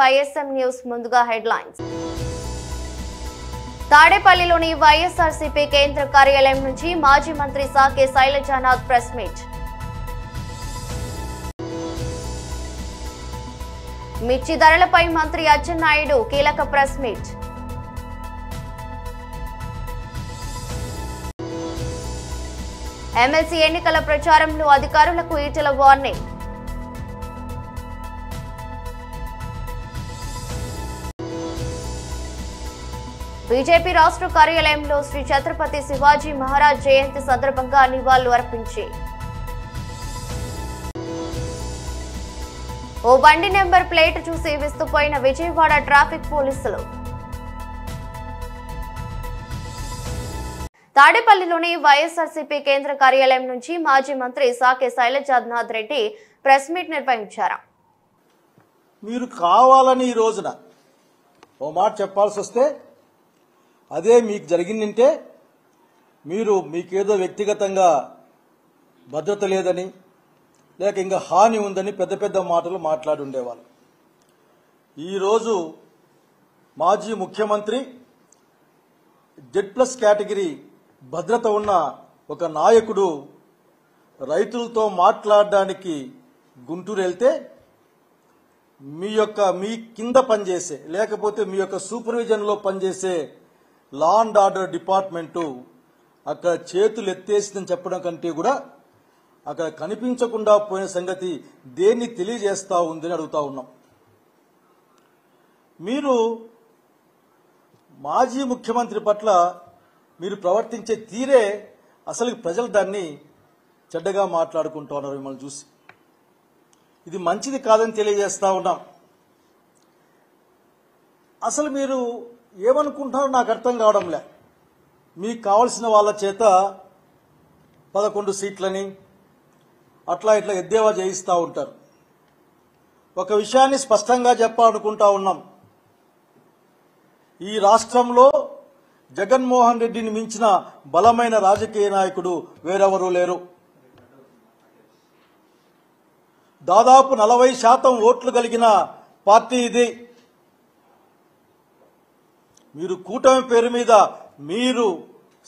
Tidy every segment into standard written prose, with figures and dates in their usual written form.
YSM news ముందుగా headlines. తాడేపల్లిలోని వైఎస్ఆర్సీపీ కేంద్ర కార్యాలయం నుంచి మాజీ మంత్రి సాకే శైలజానాథ్ ప్రెస్ మీట్. మిర్చి ధరలపై మంత్రి అచ్చెన్నాయుడు కీలక ప్రెస్ మీట్. ఎమ్మెల్సీ ఎన్నికల ప్రచారంలో అధికారులకు ఈటెల వార్నింగ్. బీజేపీ రాష్ట్ర కార్యాలయంలో శ్రీ ఛత్రపతి శివాజీ మహారాజ్ జయంతి సందర్భంగా నివాళులు అర్పించి ఓ బండి నెంబర్ ప్లేట్ చూసి విస్తుపోయిన విజయవాడ ట్రాఫిక్ పోలీసులు. తాడేపల్లిలోని వైఎస్ఆర్సీపీ కేంద్ర కార్యాలయం నుంచి మాజీ మంత్రి సాకే శైలజానాథ్ రెడ్డి ప్రెస్ మీట్ నిర్వహించారు. మీరు కావాలని ఈ రోజున ఓ మాట చెప్పాల్సి వస్తే అదే మీకు జరిగిందంటే మీరు మీకేదో వ్యక్తిగతంగా భద్రత లేదని లేక ఇంకా హాని ఉందని పెద్ద పెద్ద మాటలు మాట్లాడి ఉండేవాళ్ళు. ఈరోజు మాజీ ముఖ్యమంత్రి Z+ కేటగిరీ భద్రత ఉన్న ఒక నాయకుడు రైతులతో మాట్లాడడానికి గుంటూరు వెళ్తే మీ కింద పనిచేసే లేకపోతే మీ యొక్క సూపర్విజన్లో పనిచేసే లా అండ్ ఆర్డర్ డిపార్ట్మెంటు అక్కడ చేతులు ఎత్తేసిందని చెప్పడం కంటే కూడా అక్కడ కనిపించకుండా పోయిన సంగతి దేన్ని తెలియజేస్తా ఉందని అడుగుతా ఉన్నాం. మీరు మాజీ ముఖ్యమంత్రి పట్ల మీరు ప్రవర్తించే తీరే అసలు ప్రజలు దాన్ని చెడ్డగా మాట్లాడుకుంటూ ఉన్నారు. మిమ్మల్ని చూసి ఇది మంచిది కాదని తెలియజేస్తా ఉన్నాం. అసలు మీరు ఏమనుకుంటున్నారో నాకు అర్థం కావడంలే. మీకు కావలసిన వాళ్ళ చేత 11 సీట్లని అట్లా ఇట్లా ఎద్దేవా చేయిస్తూ ఉంటారు. ఒక విషయాన్ని స్పష్టంగా చెప్పాలనుకుంటా ఉన్నాం. ఈ రాష్ట్రంలో జగన్మోహన్ రెడ్డిని మించిన బలమైన రాజకీయ నాయకుడు వేరెవరూ లేరు. దాదాపు 40% ఓట్లు కలిగిన పార్టీ ఇది. మీరు కూటమి పేరు మీద మీరు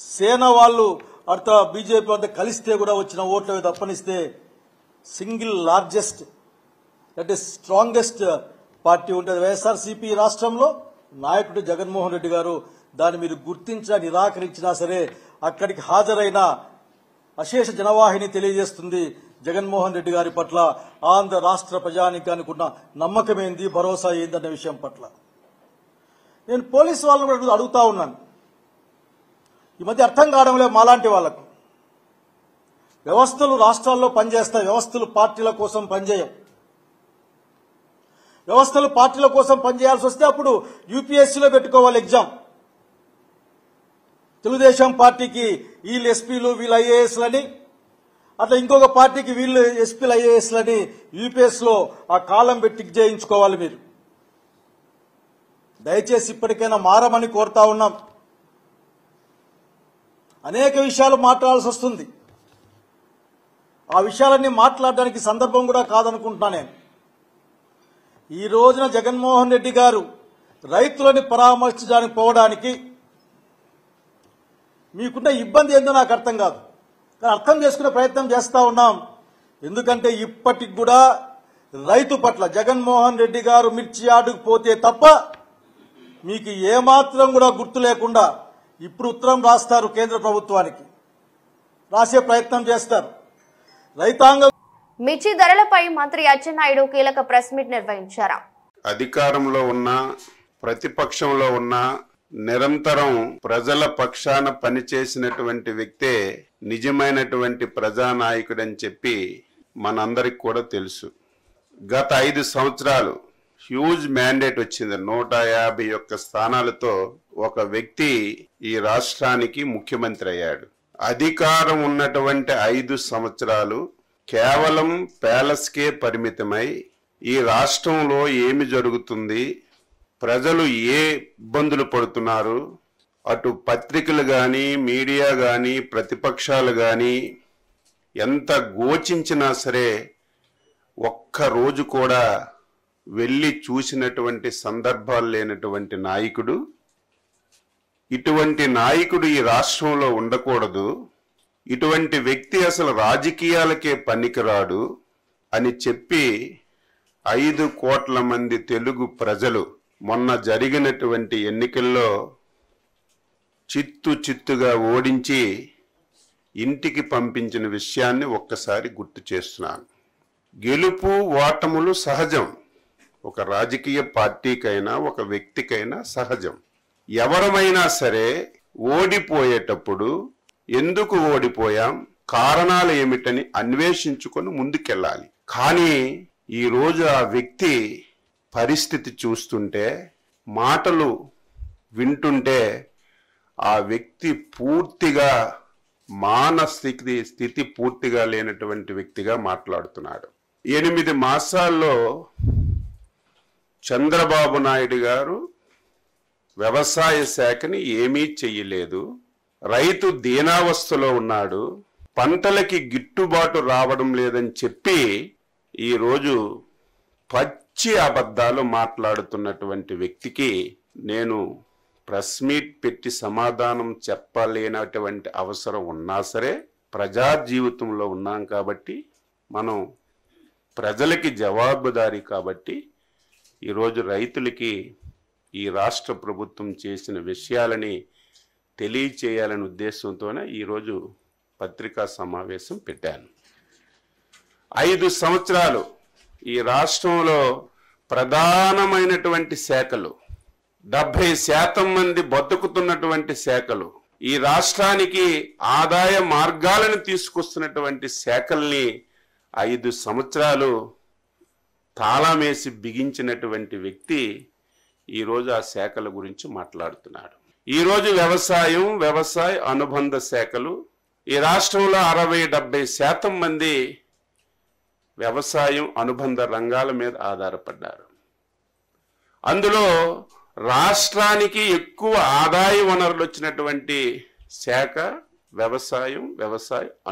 సేన వాళ్ళు అర్థ బీజేపీ అంతా కలిస్తే కూడా వచ్చిన ఓట్లు తప్పనిస్తే single largest that is strongest party ఉంటుంది వైఎస్ఆర్సీపీ రాష్ట్రంలో. నాయకుడు జగన్మోహన్ రెడ్డి గారు దాన్ని మీరు గుర్తించినా నిరాకరించినా సరే అక్కడికి హాజరైన అశేష జనవాహిని తెలియజేస్తుంది జగన్మోహన్ రెడ్డి గారి పట్ల ఆంధ్ర రాష్ట్ర ప్రజానీకానికి ఉన్న నమ్మకం ఏంది, భరోసా ఏందన్న విషయం పట్ల. నేను పోలీసు వాళ్ళని కూడా అడుగుతా ఉన్నాను. ఈ మధ్య అర్థం కావడం లేదు మాలాంటి వాళ్లకు. వ్యవస్థలు రాష్ట్రాల్లో పనిచేస్తాయి, వ్యవస్థలు పార్టీల కోసం పనిచేయం. వ్యవస్థలు పార్టీల కోసం పనిచేయాల్సి వస్తే అప్పుడు యూపీఎస్సీలో పెట్టుకోవాలి ఎగ్జామ్. తెలుగుదేశం పార్టీకి వీళ్ళు ఎస్పీలు వీళ్ళు ఐఏఎస్లని, అట్లా ఇంకొక పార్టీకి వీళ్ళు ఎస్పీలు ఐఏఎస్లని యూపీఎస్లో ఆ కాలం పెట్టి చేయించుకోవాలి. మీరు దయచేసి ఇప్పటికైనా మారమని కోరుతా ఉన్నాం. అనేక విషయాలు మాట్లాడాల్సి వస్తుంది. ఆ విషయాలన్నీ మాట్లాడడానికి సందర్భం కూడా కాదనుకుంటున్నా నేను. ఈ రోజున జగన్మోహన్ రెడ్డి గారు రైతులని పరామర్శించడానికి పోవడానికి మీకున్న ఇబ్బంది ఏందో నాకు అర్థం కాదు, కానీ అర్థం చేసుకునే ప్రయత్నం చేస్తా ఉన్నాం. ఎందుకంటే ఇప్పటికి కూడా రైతు పట్ల జగన్మోహన్ రెడ్డి గారు మిర్చి యార్డుకు పోతే తప్ప మీకు ఏమాత్రం కూడా గుర్తు లేకుండా ఇప్పుడు ఉత్తరం రాస్తారు, కేంద్ర ప్రభుత్వానికి రాసే ప్రయత్నం చేస్తారు. రైతాంగం మిర్చి ధరలపై మంత్రి అచ్చెన్నాయుడు కీలక ప్రెస్ మీట్ నిర్వహించారు. అధికారంలో ఉన్న ప్రతిపక్షంలో ఉన్న నిరంతరం ప్రజల పక్షాన పనిచేసినటువంటి వ్యక్తే నిజమైనటువంటి ప్రజానాయకుడని చెప్పి మనందరికి కూడా తెలుసు. గత 5 సంవత్సరాలు హ్యూజ్ మ్యాండేట్ వచ్చింది. 151 స్థానాలతో ఒక వ్యక్తి ఈ రాష్ట్రానికి ముఖ్యమంత్రి అయ్యాడు. అధికారం ఉన్నటువంటి 5 సంవత్సరాలు కేవలం ప్యాలెస్కే పరిమితమై ఈ రాష్ట్రంలో ఏమి జరుగుతుంది, ప్రజలు ఏ ఇబ్బందులు పడుతున్నారు, అటు పత్రికలు కానీ మీడియా కానీ ప్రతిపక్షాలు కానీ ఎంత గోచించినా సరే ఒక్క రోజు కూడా వెళ్ళి చూసినటువంటి సందర్భాలు లేనటువంటి నాయకుడు, ఇటువంటి నాయకుడు ఈ రాష్ట్రంలో ఉండకూడదు, ఇటువంటి వ్యక్తి అసలు రాజకీయాలకే పనికిరాడు అని చెప్పి 5 కోట్ల మంది తెలుగు ప్రజలు మొన్న జరిగినటువంటి ఎన్నికల్లో చిత్తుగా ఓడించి ఇంటికి పంపించిన విషయాన్ని ఒక్కసారి గుర్తు చేస్తున్నాను. గెలుపు ఓటములు సహజం, ఒక రాజకీయ పార్టీకైనా ఒక వ్యక్తికైనా సహజం. ఎవరమైనా సరే ఓడిపోయేటప్పుడు ఎందుకు ఓడిపోయాం, కారణాలు ఏమిటని అన్వేషించుకొని ముందుకెళ్ళాలి. కానీ ఈరోజు ఆ వ్యక్తి పరిస్థితి చూస్తుంటే, మాటలు వింటుంటే ఆ వ్యక్తి పూర్తిగా స్థితి పూర్తిగా లేనటువంటి వ్యక్తిగా మాట్లాడుతున్నాడు. 8 మాసాల్లో చంద్రబాబు నాయుడు గారు వ్యవసాయ శాఖని ఏమీ చెయ్యలేదు, రైతు దీనావస్థలో ఉన్నాడు, పంటలకి గిట్టుబాటు రావడం లేదని చెప్పి ఈరోజు పచ్చి అబద్ధాలు మాట్లాడుతున్నటువంటి వ్యక్తికి నేను ప్రెస్ మీట్ పెట్టి సమాధానం చెప్పలేనటువంటి అవసరం ఉన్నా సరే, ప్రజా జీవితంలో ఉన్నాం కాబట్టి, మనం ప్రజలకి జవాబుదారీ కాబట్టి ఈరోజు రైతులకి ఈ రాష్ట్ర ప్రభుత్వం చేసిన విషయాలని తెలియచేయాలనే ఉద్దేశంతోనే ఈరోజు పత్రికా సమావేశం పెట్టాను. 5 సంవత్సరాలు ఈ రాష్ట్రంలో ప్రధానమైనటువంటి శాఖలు, 70% మంది బతుకుతున్నటువంటి శాఖలు, ఈ రాష్ట్రానికి ఆదాయ మార్గాలను తీసుకొస్తున్నటువంటి శాఖల్ని 5 సంవత్సరాలు తాళమేసి బిగించినటువంటి వ్యక్తి ఈరోజు ఆ శాఖల గురించి మాట్లాడుతున్నాడు. ఈరోజు వ్యవసాయ అనుబంధ శాఖలు, ఈ రాష్ట్రంలో 60-70% మంది వ్యవసాయం అనుబంధ రంగాల మీద ఆధారపడ్డారు. అందులో రాష్ట్రానికి ఎక్కువ ఆదాయ వనరులు వచ్చినటువంటి శాఖ వ్యవసాయ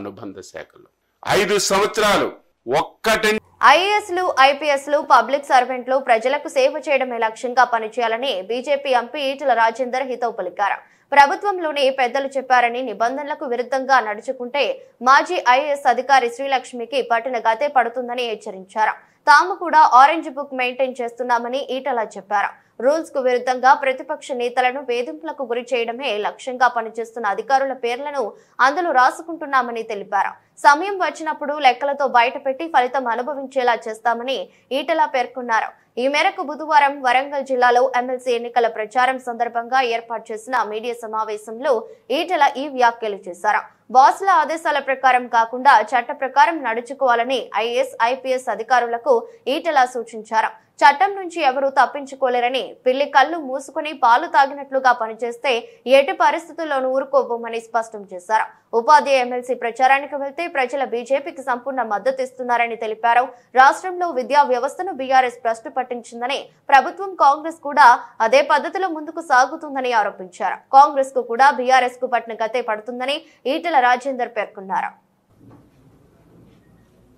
అనుబంధ శాఖలు. 5 సంవత్సరాలు ఒక్కటి ఐఏఎస్లు, ఐపీఎస్లు, పబ్లిక్ సర్వెంట్లు ప్రజలకు సేవ చేయడమే లక్ష్యంగా పనిచేయాలని బీజేపీ ఎంపీ ఈటెల రాజేందర్ హితవు పలికారు. ప్రభుత్వంలోని పెద్దలు చెప్పారని నిబంధనలకు విరుద్ధంగా నడుచుకుంటే మాజీ ఐఏఎస్ అధికారి శ్రీలక్ష్మికి పట్టిన గతే పడుతుందని హెచ్చరించారు. తాము కూడా ఆరెంజ్ బుక్ మెయింటైన్ చేస్తున్నామని ఈటెల చెప్పారు. రూల్స్ కు విరుద్ధంగా ప్రతిపక్ష నేతలను వేధింపులకు గురి చేయడమే లక్ష్యంగా పనిచేస్తున్న అధికారుల పేర్లను అందులో రాసుకుంటున్నామని తెలిపారు. సమయం వచ్చినప్పుడు లెక్కలతో బయటపెట్టి ఫలితం అనుభవించేలా చేస్తామని ఈటెల పేర్కొన్నారు. ఈ మేరకు బుధవారం వరంగల్ జిల్లాలో ఎమ్మెల్సీ ఎన్నికల ప్రచారం సందర్భంగా ఏర్పాటు చేసిన మీడియా సమావేశంలో ఈటెల ఈ వ్యాఖ్యలు చేశారు. బాస్ల ఆదేశాల ప్రకారం కాకుండా చట్ట ప్రకారం నడుచుకోవాలని ఐఏఎస్, ఐపీఎస్ అధికారులకు ఈటెల సూచించారు. చట్టం నుంచి ఎవరూ తప్పించుకోలేరని, పిల్లి కళ్ళు మూసుకుని పాలు తాగినట్లుగా పనిచేస్తే ఎట్టి పరిస్థితుల్లోనూ ఊరుకోబోమని స్పష్టం చేశారు. ఉపాధ్యాయ ఎమ్మెల్సీ ప్రచారానికి వెళ్తే ప్రజల బీజేపీకి సంపూర్ణ మద్దతు ఇస్తున్నారని తెలిపారు. రాష్ట్రంలో విద్యా వ్యవస్థను బీఆర్ఎస్ భ్రష్టు పట్టించిందని, ప్రభుత్వం కాంగ్రెస్ కూడా అదే పద్ధతిలో ముందుకు సాగుతుందని ఆరోపించారు. కాంగ్రెస్ కు కూడా బీఆర్ఎస్ కు పట్టిన గతే పడుతుందని ఈటెల రాజేందర్ పేర్కొన్నారు.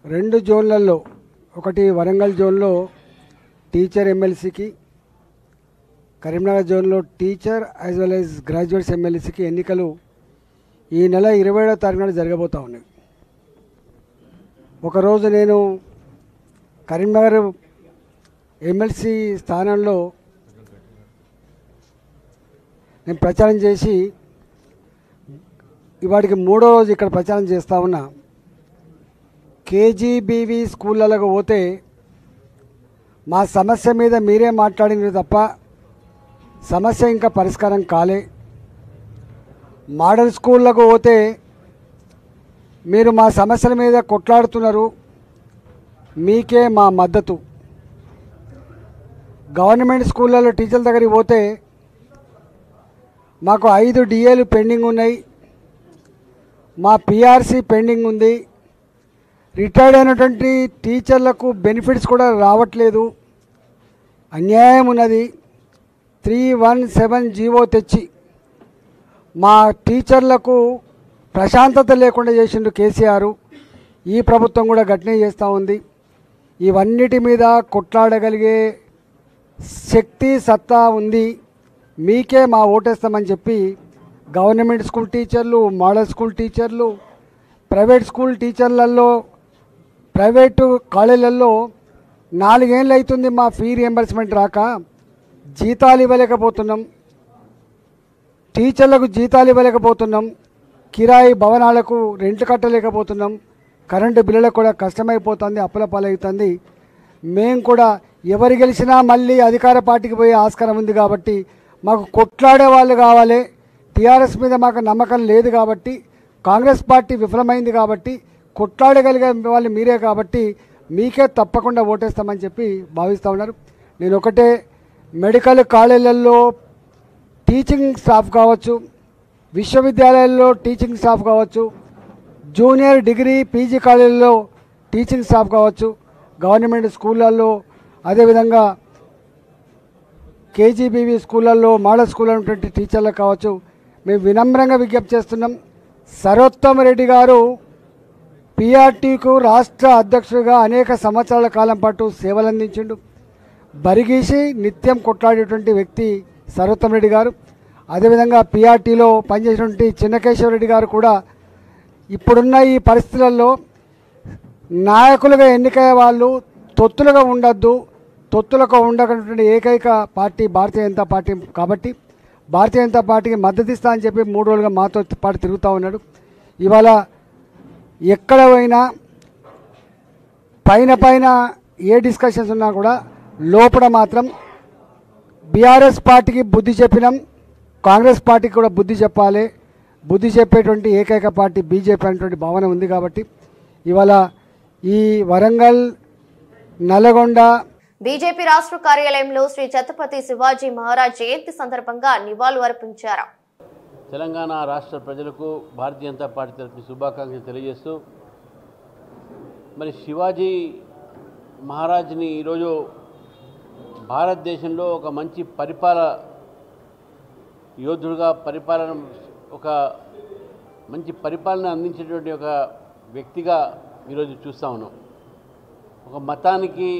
2 జోన్లలో, ఒకటి వరంగల్ జోన్లో టీచర్ ఎమ్మెల్సీకి, కరీంనగర్ జోన్లో teacher as well as graduates ఎమ్మెల్సీకి ఎన్నికలు ఈ నెల 27వ తారీఖున జరగబోతూ ఉన్నాయి. ఒకరోజు నేను కరీంనగర్ ఎమ్మెల్సీ స్థానంలో నేను ప్రచారం చేసి ఇవాటికి 3వ రోజు ఇక్కడ ప్రచారం చేస్తూ ఉన్నా. కేజీబీవీ స్కూళ్ళకు పోతే మా సమస్య మీద మీరే మాట్లాడినారు తప్ప సమస్య ఇంకా పరిష్కారం కాలే. మోడల్ స్కూళ్ళకు పోతే మీరు మా సమస్యల మీద కొట్లాడుతున్నారు, మీకే మా మద్దతు. గవర్నమెంట్ స్కూళ్ళలో టీచర్ల దగ్గరికి పోతే మాకు 5 డిఏలు పెండింగ్ ఉన్నాయి, మా పిఆర్సీ పెండింగ్ ఉంది, రిటైర్డ్ అయినటువంటి టీచర్లకు బెనిఫిట్స్ కూడా రావట్లేదు, అన్యాయం ఉన్నది. 317 జీవో తెచ్చి మా టీచర్లకు ప్రశాంతత లేకుండా చేసిండు కేసీఆర్. ఈ ప్రభుత్వం కూడా గట్టినే చేస్తూ ఉంది. ఇవన్నిటి మీద కొట్లాడగలిగే శక్తి సత్తా ఉంది, మీకే మా ఓటేస్తామని చెప్పి గవర్నమెంట్ స్కూల్ టీచర్లు, మోడల్ స్కూల్ టీచర్లు, ప్రైవేట్ స్కూల్ టీచర్లలో, ప్రైవేటు కాలేజీలలో 4 ఏళ్ళు అవుతుంది మా ఫీ రియంబర్స్మెంట్ రాక, జీతాలు ఇవ్వలేకపోతున్నాం, టీచర్లకు జీతాలు ఇవ్వలేకపోతున్నాం, కిరాయి భవనాలకు రెంట్లు కట్టలేకపోతున్నాం, కరెంటు బిల్లులకు కూడా కష్టమైపోతుంది, అప్పుల పాలవుతుంది. మేము కూడా ఎవరు గెలిచినా మళ్ళీ అధికార పార్టీకి పోయే ఆస్కారం ఉంది కాబట్టి మాకు కొట్లాడే వాళ్ళు కావాలి. టీఆర్ఎస్ మీద మాకు నమ్మకం లేదు కాబట్టి, కాంగ్రెస్ పార్టీ విఫలమైంది కాబట్టి, కొట్లాడగలిగే వాళ్ళు మీరే కాబట్టి మీకే తప్పకుండా ఓటేస్తామని చెప్పి భావిస్తూ ఉన్నారు. నేను ఒకటే, మెడికల్ కాలేజీలలో టీచింగ్ స్టాఫ్ కావచ్చు, విశ్వవిద్యాలయాల్లో టీచింగ్ స్టాఫ్ కావచ్చు, జూనియర్ డిగ్రీ పీజీ కాలేజీల్లో టీచింగ్ స్టాఫ్ కావచ్చు, గవర్నమెంట్ స్కూళ్ళల్లో, అదేవిధంగా కేజీబీవీ స్కూళ్ళల్లో, మోడల్ స్కూల్లో ఉన్నటువంటి టీచర్లకు కావచ్చు, మేము వినమ్రంగా విజ్ఞప్తి చేస్తున్నాం. సర్వోత్తమ రెడ్డి గారు పీఆర్టీకు రాష్ట్ర అధ్యక్షుడిగా అనేక సంవత్సరాల కాలం పాటు సేవలు అందించిండు. బరిగీసి నిత్యం కొట్లాడేటువంటి వ్యక్తి సర్వోత్తమ రెడ్డి గారు. అదేవిధంగా పీఆర్టీలో పనిచేసినటువంటి చిన్నకేశ్వరరెడ్డి గారు కూడా ఇప్పుడున్న ఈ పరిస్థితులలో నాయకులుగా ఎన్నికయ్యే వాళ్ళు తొత్తులుగా ఉండద్దు, తొత్తులకు ఉండగటువంటి ఏకైక పార్టీ భారతీయ జనతా పార్టీ కాబట్టి భారతీయ జనతా పార్టీకి మద్దతు ఇస్తా అని చెప్పి 3 రోజులుగా మాతో పాటు తిరుగుతూ ఉన్నాడు. ఇవాళ ఎక్కడ పోయినా పైన ఏ డిస్కషన్స్ ఉన్నా కూడా లోపల మాత్రం బీఆర్ఎస్ పార్టీకి బుద్ధి చెప్పినాం, కాంగ్రెస్ పార్టీకి కూడా బుద్ధి చెప్పాలి, బుద్ధి చెప్పేటువంటి ఏకైక పార్టీ బీజేపీ అనేటువంటి భావన ఉంది కాబట్టి ఇవాళ ఈ వరంగల్, నల్లగొండ బీజేపీ రాష్ట్ర కార్యాలయంలో శ్రీ ఛత్రపతి శివాజీ మహారాజ్ జయంతి సందర్భంగా నివాళులు అర్పించారు. తెలంగాణ రాష్ట్ర ప్రజలకు భారతీయ జనతా పార్టీ తరఫున శుభాకాంక్షలు తెలియజేస్తూ, మరి శివాజీ మహారాజ్ని ఈరోజు భారతదేశంలో ఒక మంచి యోధుడుగా ఒక మంచి పరిపాలన అందించేటువంటి ఒక వ్యక్తిగా ఈరోజు చూస్తూ ఉన్నాం. ఒక మతానికి,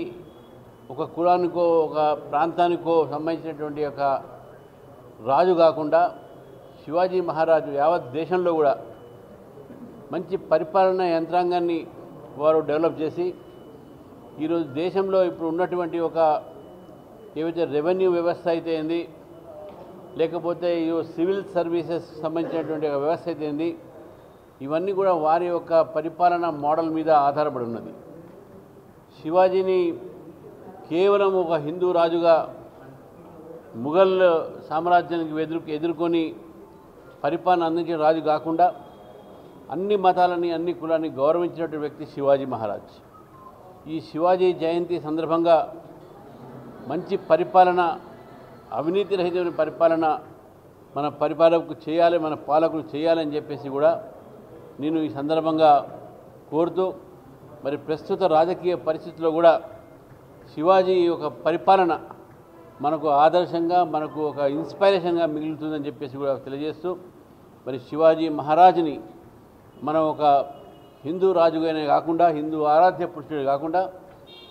ఒక కులానికో, ఒక ప్రాంతానికో సంబంధించినటువంటి ఒక రాజు కాకుండా శివాజీ మహారాజు యావత్ దేశంలో కూడా మంచి పరిపాలన యంత్రాంగాన్ని వారు డెవలప్ చేసి ఈరోజు దేశంలో ఇప్పుడు ఉన్నటువంటి ఒక ఏవైతే రెవెన్యూ వ్యవస్థ అయితే ఏంది, లేకపోతే సివిల్ సర్వీసెస్ సంబంధించినటువంటి ఒక వ్యవస్థ అయితే ఏంది, ఇవన్నీ కూడా వారి యొక్క పరిపాలన మోడల్ మీద ఆధారపడి ఉన్నది. శివాజీని కేవలం ఒక హిందూ రాజుగా ముఘల్ సామ్రాజ్యానికి ఎదుర్కొని పరిపాలన అందించిన రాజు కాకుండా అన్ని మతాలని, అన్ని కులాన్ని గౌరవించినటువంటి వ్యక్తి శివాజీ మహారాజ్. ఈ శివాజీ జయంతి సందర్భంగా మంచి పరిపాలన, అవినీతి రహితమైన పరిపాలన మన పరిపాలకులు చేయాలి, మన పాలకులు చేయాలని చెప్పేసి కూడా నేను ఈ సందర్భంగా కోరుతూ, మరి ప్రస్తుత రాజకీయ పరిస్థితుల్లో కూడా శివాజీ ఒక పరిపాలన మనకు ఆదర్శంగా, మనకు ఒక ఇన్స్పైరేషన్గా మిగులుతుందని చెప్పేసి కూడా తెలియజేస్తూ, మరి శివాజీ మహారాజుని మనం ఒక హిందూ రాజుగానే కాకుండా, హిందూ ఆరాధ్య పురుషుడే కాకుండా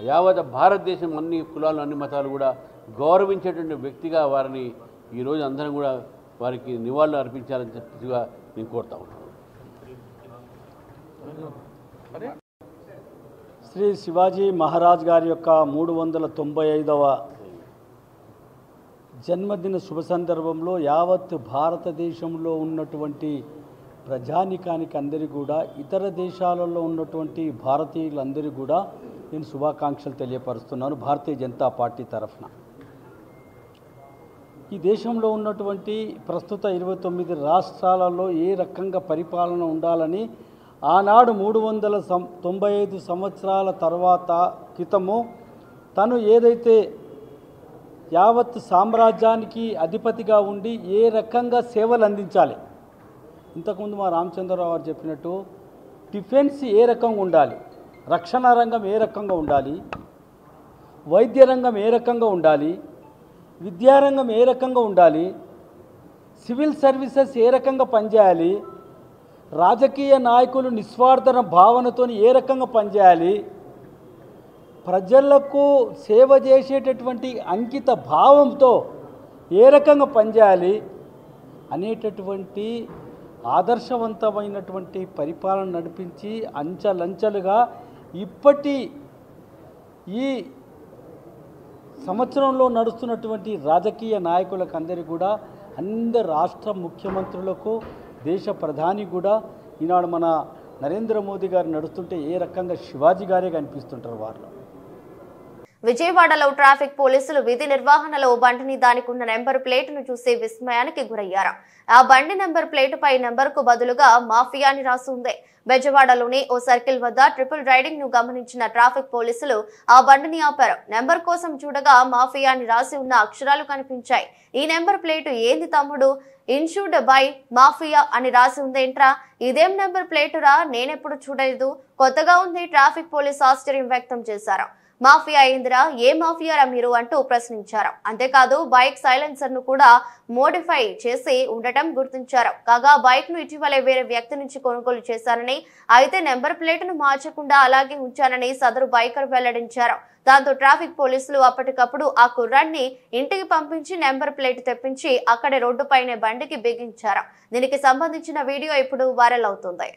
యావత్ భారతదేశం అన్ని కులాలు, అన్ని మతాలు కూడా గౌరవించేటువంటి వ్యక్తిగా వారిని ఈరోజు అందరం కూడా వారికి నివాళులు అర్పించాలని చెప్పేసిగా నేను కోరుతా ఉన్నాను. శ్రీ శివాజీ మహారాజ్ గారి యొక్క 395వ జన్మదిన శుభ సందర్భంలో యావత్ భారతదేశంలో ఉన్నటువంటి ప్రజానికానికి అందరికీ కూడా, ఇతర దేశాలలో ఉన్నటువంటి భారతీయులందరికీ కూడా నేను శుభాకాంక్షలు తెలియపరుస్తున్నాను భారతీయ జనతా పార్టీ తరఫున. ఈ దేశంలో ఉన్నటువంటి ప్రస్తుత 29 రాష్ట్రాలలో ఏ రకంగా పరిపాలన ఉండాలని ఆనాడు 395 సంవత్సరాల తర్వాత క్రితము తను ఏదైతే యావత్ సామ్రాజ్యానికి అధిపతిగా ఉండి ఏ రకంగా సేవలు అందించాలి, ఇంతకుముందు మా రామచంద్రరావు గారు చెప్పినట్టు డిఫెన్స్ ఏ రకంగా ఉండాలి, రక్షణ రంగం ఏ రకంగా ఉండాలి, వైద్య రంగం ఏ రకంగా ఉండాలి, విద్యారంగం ఏ రకంగా ఉండాలి, సివిల్ సర్వీసెస్ ఏ రకంగా పనిచేయాలి, రాజకీయ నాయకులు నిస్వార్థన భావనతో ఏ రకంగా పనిచేయాలి, ప్రజలకు సేవ చేసేటటువంటి అంకిత భావంతో ఏ రకంగా పనిచేయాలి అనేటటువంటి ఆదర్శవంతమైనటువంటి పరిపాలన నడిపించి అంచెలంచెలుగా ఇప్పటి ఈ సంవత్సరంలో నడుస్తున్నటువంటి రాజకీయ నాయకులకు అందరికీ కూడా అందరు రాష్ట్ర ముఖ్యమంత్రులకు దేశ ప్రధాని కూడా ఈనాడు మన నరేంద్ర మోదీ గారు నడుస్తుంటే ఏ రకంగా శివాజీ గారే కనిపిస్తుంటారు వాళ్ళు. విజయవాడలో ట్రాఫిక్ పోలీసులు విధి నిర్వహణలో బండిని దానికి ఉన్న నెంబర్ ప్లేటును చూసి విస్మయానికి గురయ్యారు. ఆ బండి నెంబర్ ప్లేటుపై నెంబర్కు బదులుగా మాఫియా అని రాసి ఉంది. బెజవాడలోని ఓ సర్కిల్ వద్ద ట్రిపుల్ రైడింగ్ ను గమనించిన ట్రాఫిక్ పోలీసులు ఆ బండిని ఆపారు. నెంబర్ కోసం చూడగా మాఫియా అని రాసి ఉన్న అక్షరాలు కనిపించాయి. ఈ నెంబర్ ప్లేటు ఏంది తమ్ముడు, ఇన్షూర్డ్ బై మాఫియా అని రాసి ఉందేంట్రా, ఇదేం నెంబర్ ప్లేటురా, నేనెప్పుడు చూడలేదు, కొత్తగా ఉంది. ట్రాఫిక్ పోలీసు ఆశ్చర్యం వ్యక్తం చేశారు. మాఫియా అయిందిరా, ఏ మాఫియారా మీరు అంటూ ప్రశ్నించారు. అంతేకాదు బైక్ సైలెన్సర్ ను కూడా మోడిఫై చేసి ఉండటం గుర్తించారు. కాగా బైక్ ను ఇటీవలే వేరే వ్యక్తి నుంచి కొనుగోలు చేశారని, అయితే నెంబర్ ప్లేటును మార్చకుండా అలాగే ఉంచానని సదరు బైకర్ వెల్లడించారు. దాంతో ట్రాఫిక్ పోలీసులు అప్పటికప్పుడు ఆ కుర్రాన్ని ఇంటికి పంపించి నెంబర్ ప్లేట్ తెప్పించి అక్కడే రోడ్డుపైనే బండికి బిగించారు. దీనికి సంబంధించిన వీడియో ఇప్పుడు వైరల్ అవుతుంది.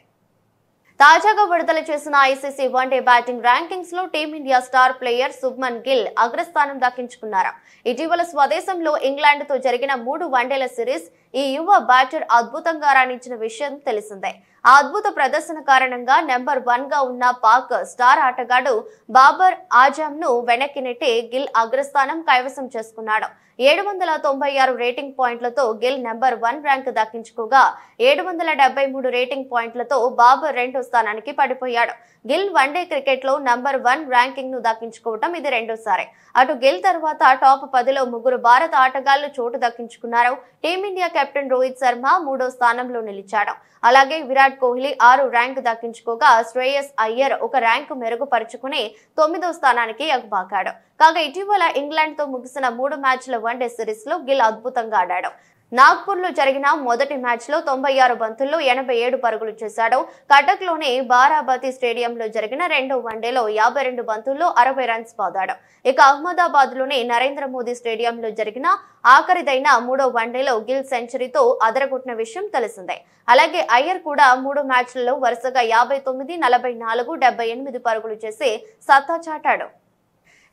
తాజాగా విడుదల చేసిన ఐసీసీ వన్డే బ్యాటింగ్ ర్యాంకింగ్స్ లో Team India star player Shubman Gill అగ్రస్థానం దక్కించుకున్నారు. ఇటీవల స్వదేశంలో ఇంగ్లాండ్ తో జరిగిన 3 వన్డేల సిరీస్ ఈ యువ బ్యాటర్ అద్భుతంగా రాణించిన విషయం తెలిసిందే. ఆ అద్భుత ప్రదర్శన కారణంగా నెంబర్ 1 గా ఉన్న పాక్ స్టార్ ఆటగాడు బాబర్ ఆజమ్ ను వెనక్కి నెట్టి గిల్ అగ్రస్థానం కైవసం చేసుకున్నాడు. 796 రేటింగ్ పాయింట్లతో గిల్ నెంబర్ 1 ర్యాంక్ దక్కించుకోగా 773 రేటింగ్ పాయింట్లతో బాబర్ 2వ స్థానానికి పడిపోయాడు. గిల్ వన్డే క్రికెట్ లో నంబర్ 1 ర్యాంకింగ్ ను దక్కించుకోవటం ఇది రెండోసారి. అటు గిల్ తర్వాత టాప్ 10లో 3 భారత ఆటగాళ్లు చోటు దక్కించుకున్నారు. టీమిండియా కెప్టెన్ రోహిత్ శర్మ 3వ స్థానంలో నిలిచాడు. అలాగే విరాట్ కోహ్లీ 6 ర్యాంక్ దక్కించుకోగా శ్రేయస్ అయ్యర్ 1 ర్యాంకు మెరుగుపరుచుకుని 9వ స్థానానికి ఎగబాకాడు. కాగా ఇటీవల ఇంగ్లాండ్ తో ముగిసిన 3 మ్యాచ్ల వన్డే సిరీస్ లో గిల్ అద్భుతంగా ఆడాడు. నాగ్పూర్ లో జరిగిన మొదటి మ్యాచ్ లో 96 బంతుల్లో 87 పరుగులు చేశాడు. కటక్ లోని బారాబతి స్టేడియంలో జరిగిన 2వ వన్డేలో 52 బంతుల్లో 60 రన్స్ బాదాడు. ఇక అహ్మదాబాద్ లోని నరేంద్ర మోదీ స్టేడియంలో జరిగిన ఆఖరిదైన 3వ వన్డేలో గిల్ సెంచరీతో అదరగొట్టిన విషయం తెలిసిందే. అలాగే అయ్యర్ కూడా 3 మ్యాచ్లలో వరుసగా 59, 44, 78 పరుగులు చేసి సత్తా చాటాడు.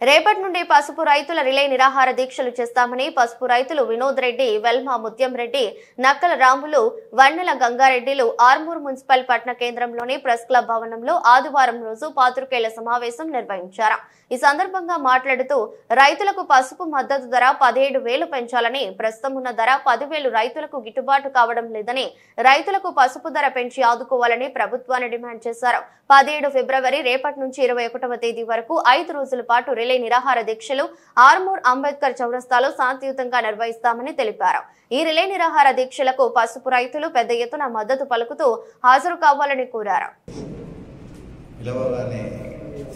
రేపటి నుండి పసుపు రైతుల రిలే నిరాహార దీక్షలు చేస్తామని పసుపు రైతులు వినోద్ రెడ్డి, వెల్మా ముత్యం రెడ్డి, నక్కల రాములు, వన్నెల గంగారెడ్డిలు ఆర్మూర్ మున్సిపల్ పట్టణ కేంద్రంలోని ప్రెస్ క్లబ్ భవనంలో ఆదివారం రోజు పాత్రికేయుల సమావేశం నిర్వహించారు. ఈ సందర్భంగా మాట్లాడుతూ రైతులకు పసుపు మద్దతు ధర 17,000 పెంచాలని, ప్రస్తుతం ఉన్న ధర 10,000 రైతులకు గిట్టుబాటు కావడం లేదని, రైతులకు పసుపు ధర పెంచి ఆదుకోవాలని ప్రభుత్వాన్ని డిమాండ్ చేశారు. 17 ఫిబ్రవరి రేపటి నుంచి 21వ తేదీ వరకు 5 రోజుల పాటు రిలే నిరాహార దీక్షలు ఆర్మూర్ అంబేద్కర్ చౌరస్తాలో శాంతియుతంగా నిర్వహిస్తామని తెలిపారు. ఈ రిలే నిరాహార దీక్షలకు పసుపు రైతులు పెద్ద ఎత్తున మద్దతు పలుకుతూ హాజరు కావాలని కోరారు.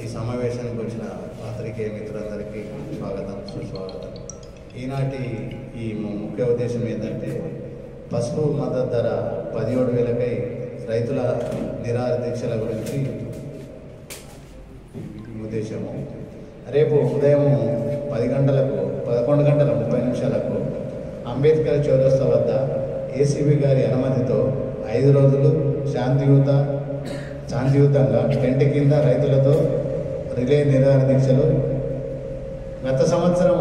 ఈ సమావేశానికి వచ్చిన పాత్రికేయ మిత్రులందరికీ స్వాగతం, సుస్వాగతం. ఈనాటి ఈ ముఖ్య ఉద్దేశం ఏంటంటే పసుపు మద్దతు ధర 17,000కై రైతుల నిరాహార దీక్షల గురించి ఉద్దేశము. రేపు ఉదయం 10 గంటలకు 11:30 అంబేద్కర్ చౌరస్తా వద్ద ఏసీబీ గారి అనుమతితో 5 రోజులు శాంతియుతంగా టెంట్ కింద రైతులతో రిలే నిరాహార దీక్షలు. గత సంవత్సరం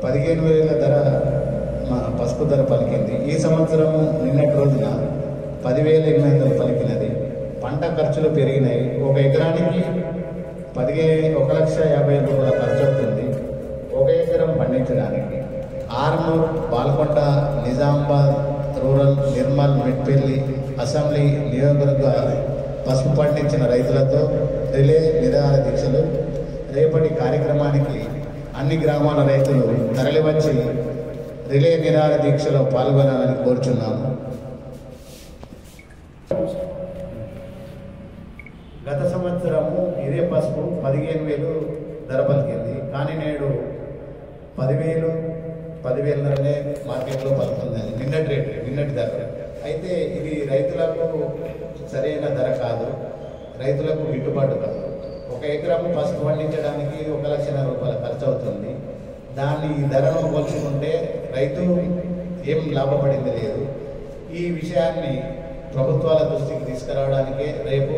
15,000 ధర పసుపు ధర పలికింది. ఈ సంవత్సరం నిన్నటి రోజున 10,800 పలికినది. పంట ఖర్చులు పెరిగినాయి. 1 ఎకరానికి 1,50,000 రూపాయల ఖర్చు అవుతుంది 1 ఎకరం పండించడానికి. ఆర్మూర్, బాల్కొండ, నిజామాబాద్ రూరల్, నిర్మల్, మెట్పల్లి అసెంబ్లీ నియోజకవర్గ పసుపు పండించిన రైతులతో రిలే నిరాహార దీక్షలు. రేపటి కార్యక్రమానికి అన్ని గ్రామాల రైతులు తరలివచ్చి రిలే నిరాహార దీక్షలో పాల్గొనాలని కోరుచున్నాము. గత సంవత్సరము ఇదే పసుపు 15,000 ధర పలికింది. కానీ నేడు 10,000 మార్కెట్లో పలుకుతుంది. నిన్నటి ధర. అయితే ఇది రైతులకు సరైన ధర కాదు, రైతులకు గిట్టుబాటు కాదు. 1 ఎకరం పసుపు పండించడానికి 1 లక్షల రూపాయల ఖర్చు అవుతుంది. దాన్ని ఈ ధరను పోల్చుకుంటే రైతు ఏం లాభపడింది లేదు. ఈ విషయాన్ని ప్రభుత్వాల దృష్టికి తీసుకురావడానికే రేపు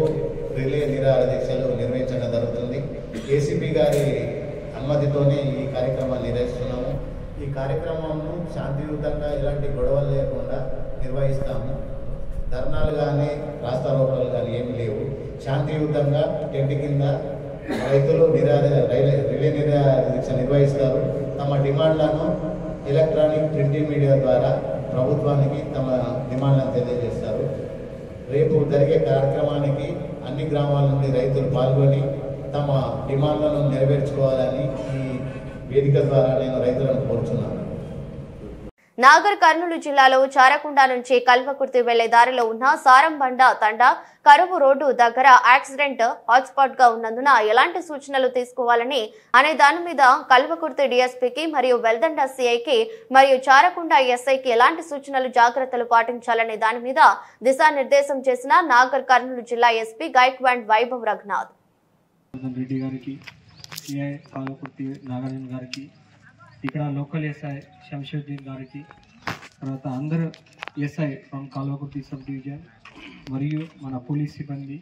రిలే నిరాహార దీక్షలు నిర్వహించడం జరుగుతుంది. ఏసీపీ గారి అనుమతితోనే ఈ కార్యక్రమాన్ని నిర్వహిస్తున్నాము. ఈ కార్యక్రమంను శాంతియుతంగా ఎలాంటి గొడవలు లేకుండా నిర్వహిస్తాము. ధర్నాలు కానీ రాస్తారోకోలు కానీ ఏమి లేవు. శాంతియుతంగా టెంట్ కింద రైతులు రిలే నిరాహార దీక్ష నిర్వహిస్తారు. తమ డిమాండ్లను ఎలక్ట్రానిక్ ప్రింటింగ్ మీడియా ద్వారా ప్రభుత్వానికి తమ డిమాండ్లను తెలియజేస్తారు. రేపు జరిగే కార్యక్రమానికి అన్ని గ్రామాల నుండి రైతులు పాల్గొని తమ డిమాండ్లను నెరవేర్చుకోవాలని ఈ వేదిక ద్వారా నేను రైతులను కోరుచున్నాను. నాగర్ కర్నూలు జిల్లాలో చారకుండ నుంచి కల్వకుర్తి వెళ్లే దారిలో ఉన్న సారంబండ తండా కరువు రోడ్డు దగ్గర యాక్సిడెంట్ హాట్స్పాట్ గా ఉన్నందున ఎలాంటి సూచనలు తీసుకోవాలని అనే దాని మీద కల్వకుర్తి డీఎస్పీకి మరియు వెల్దండ సిఐకి మరియు చారకుండ ఎస్ఐకి ఎలాంటి సూచనలు జాగ్రత్తలు పాటించాలనే దాని మీద దిశానిర్దేశం చేసిన నాగర్ కర్నూలు జిల్లా ఎస్పీ గైక్వాడ్ వైభవ్ రఘునాథ్. రెడ్డి గారికి, సిఐ కల్వకుర్తి నాగార్జున గారికి, ఇక్కడ లోకల్ ఎస్ఐ శంషుద్దీన్ గారికి, తర్వాత అందరు SI from Kalwakurthy sub division మరియు మన పోలీస్ సిబ్బంది,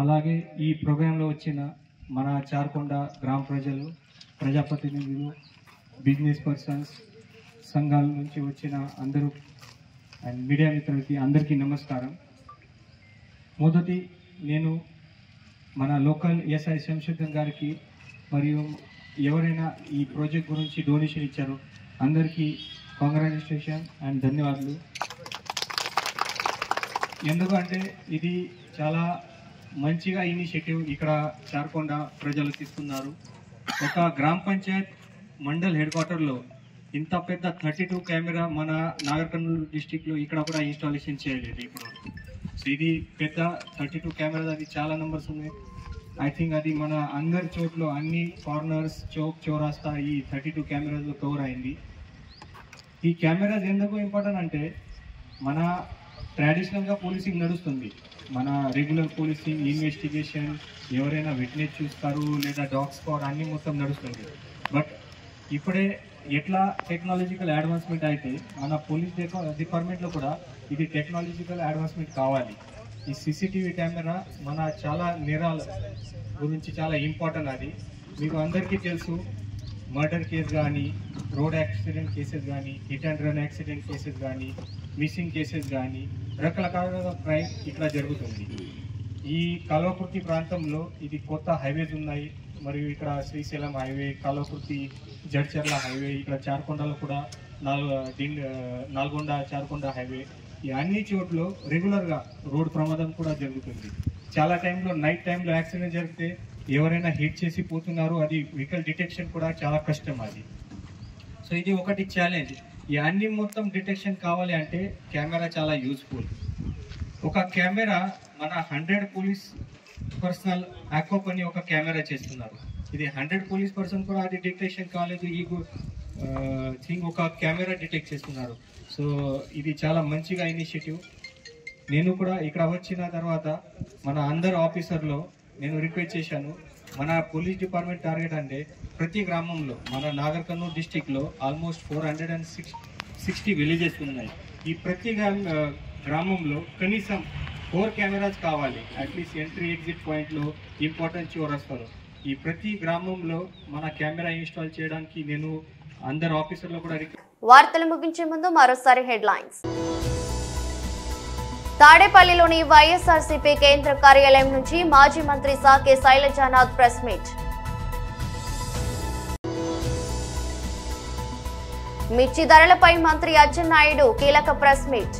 అలాగే ఈ ప్రోగ్రాంలో వచ్చిన మన చార్కొండ గ్రామ ప్రజలు, ప్రజాప్రతినిధులు, బిజినెస్ పర్సన్స్, సంఘాల నుంచి వచ్చిన అందరూ అండ్ మీడియా మిత్రులకి అందరికీ నమస్కారం. మొదటి నేను మన లోకల్ ఎస్ఐ శంషుద్దీన్ గారికి మరియు ఎవరైనా ఈ ప్రాజెక్ట్ గురించి డొనేషన్ ఇచ్చారో అందరికీ కంగ్రాచులేషన్ అండ్ ధన్యవాదాలు. ఎందుకంటే ఇది చాలా మంచిగా ఇనిషియేటివ్ ఇక్కడ చార్కొండ ప్రజలు తీసుకున్నారు. ఒక గ్రామ పంచాయత్ మండల్ హెడ్ క్వార్టర్లో ఇంత పెద్ద 32 కెమెరా మన నాగర్ కర్నూలు డిస్టిక్లో ఇక్కడ కూడా ఇన్స్టాలేషన్ చేయలేదు ఇప్పుడు. సో ఇది పెద్ద 32 కెమెరా, అది చాలా నెంబర్స్ ఉన్నాయి. ఐ థింక్ అది మన అందరి చోట్ల అన్ని కార్నర్స్, చౌరాస్తా ఈ 32 కెమెరాస్లో కవర్ అయింది. ఈ కెమెరాస్ ఎందుకు ఇంపార్టెంట్ అంటే మన ట్రెడిషనల్గా పోలీసింగ్ నడుస్తుంది, మన రెగ్యులర్ పోలీసింగ్, ఇన్వెస్టిగేషన్, ఎవరైనా విట్నెస్ చూస్తారు లేదా డాగ్ స్క్వాడ్ అన్నీ మొత్తం నడుస్తుంది. బట్ ఇప్పుడే ఎట్లా టెక్నాలజికల్ అడ్వాన్స్మెంట్ అయితే మన పోలీస్ డిపార్ట్మెంట్లో కూడా ఇది టెక్నాలజికల్ అడ్వాన్స్మెంట్ కావాలి. ఈ సీసీటీవీ కెమెరా మన చాలా నేరాల గురించి చాలా ఇంపార్టెంట్. అది మీకు అందరికీ తెలుసు, మర్డర్ కేసు కానీ, రోడ్ యాక్సిడెంట్ కేసెస్ కానీ, hit and run accident cases కానీ, మిస్సింగ్ కేసెస్ కానీ, రకరకాల క్రైమ్ ఇట్లా జరుగుతుంది. ఈ కల్వకుర్తి ప్రాంతంలో ఇది కొత్త హైవేస్ ఉన్నాయి, మరియు ఇక్కడ శ్రీశైలం హైవే, కల్వకుర్తి జడ్చర్ల హైవే, ఇక్కడ చార్కొండలో కూడా నల్గొండ చార్కొండ హైవే, ఈ అన్ని చోట్ల రెగ్యులర్గా రోడ్ ప్రమాదం కూడా జరుగుతుంది. చాలా టైంలో నైట్ టైంలో యాక్సిడెంట్ జరిగితే ఎవరైనా హిట్ చేసి పోతున్నారు, అది వెహికల్ డిటెక్షన్ కూడా చాలా కష్టం అది. సో ఇది ఒకటి ఛాలెంజ్. ఈ అన్ని మొత్తం డిటెక్షన్ కావాలి అంటే కెమెరా చాలా యూస్ఫుల్. ఒక కెమెరా మన 100 పోలీస్ పర్సనల్ యాక్వప్ అని ఒక కెమెరా చేస్తున్నారు. ఇది 100 పోలీస్ పర్సన్ కూడా అది డిటెక్షన్ కాలేదు, ఈ థింగ్ ఒక కెమెరా డిటెక్ట్ చేస్తున్నారు. సో ఇది చాలా మంచిగా ఇనిషియేటివ్. నేను కూడా ఇక్కడ వచ్చిన తర్వాత మన అందరు ఆఫీసర్లో నేను రిక్వెస్ట్ చేశాను, మన పోలీస్ డిపార్ట్మెంట్ టార్గెట్ అంటే ప్రతి గ్రామంలో మన నాగర్ కర్నూలు డిస్టిక్లో ఆల్మోస్ట్ 460 విలేజెస్ ఉన్నాయి. ఈ ప్రతి గ్రామంలో కనీసం 4 కెమెరాస్ కావాలి, అట్లీస్ట్ ఎంట్రీ ఎగ్జిట్ పాయింట్లో, ఇంపార్టెంట్ చౌరస్తాలో. ఈ ప్రతి గ్రామంలో మన కెమెరా ఇన్స్టాల్ చేయడానికి నేను అందరు ఆఫీసర్లో కూడా వార్తలు ముగించే ముందు మరోసారి హెడ్లైన్స్. తాడేపల్లిలోని వైఎస్ఆర్సీపీ కేంద్ర కార్యాలయం నుంచి మాజీ మంత్రి సాకే శైలజానాథ్ ప్రెస్ మీట్. మిర్చి ధరలపై మంత్రి అచ్చెన్నాయుడు కీలక ప్రెస్ మీట్.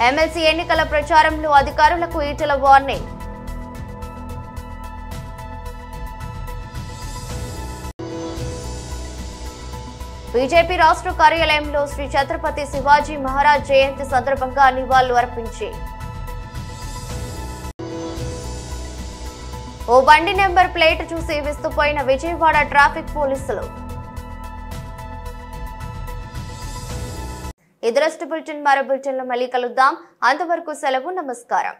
ఎమ్మెల్సీ ఎన్నికల ప్రచారంలో అధికారులకు ఈటెల వార్నింగ్. బీజేపీ రాష్ట్ర కార్యాలయంలో శ్రీ ఛత్రపతి శివాజీ మహారాజ్ జయంతి సందర్భంగా నివాళులు అర్పించి ఓ బండి నెంబర్ ప్లేట్ చూసి విస్తుపోయిన విజయవాడ ట్రాఫిక్ పోలీసులు. ఇదరస్ట్ బులెటిన్ మరో బులెటిన్లో మళ్ళీ కలుద్దాం. అంతవరకు సెలవు. నమస్కారం.